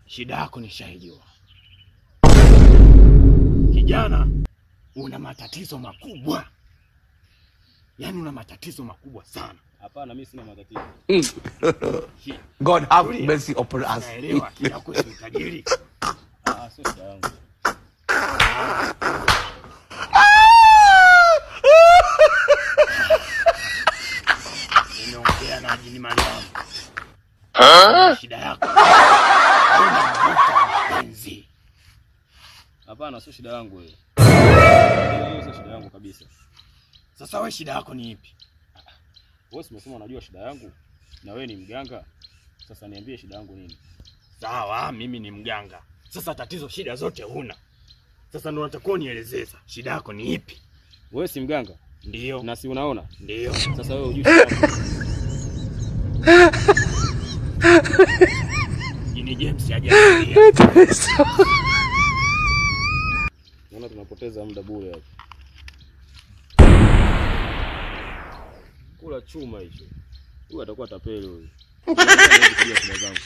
Shida yako nishaijua. Kijana, una matatizo makubwa. Yaani una matatizo makubwa sana. Hapana, mimi sina matatizo. God have mercy upon us. Naelewa kila kwa tajiri. Sio shida yangu. Nimeongea na jini Mariamu. Shida yako. Mpenzi. Hapana, sio shida yangu wewe. Hiyo sio shida yangu kabisa. Sasa wewe shida yako ni ipi? Wewe umesema unajua shida yangu na wewe ni mganga. Sasa niambie shida yangu nini? Sawa, mimi ni mganga. Sasa tatizo shida zote huna. Sasa ndo natakuwa nielezeza. Shida yako ni ipi? Wewe si mganga? Ndio. Na si unaona? Ndio. Sasa wewe hujui shida yako. Jini James hajaangalia. Naona tunapoteza muda bure hapa. Kula chuma hicho. Huyu atakuwa tapeli huyu. Shida zangu.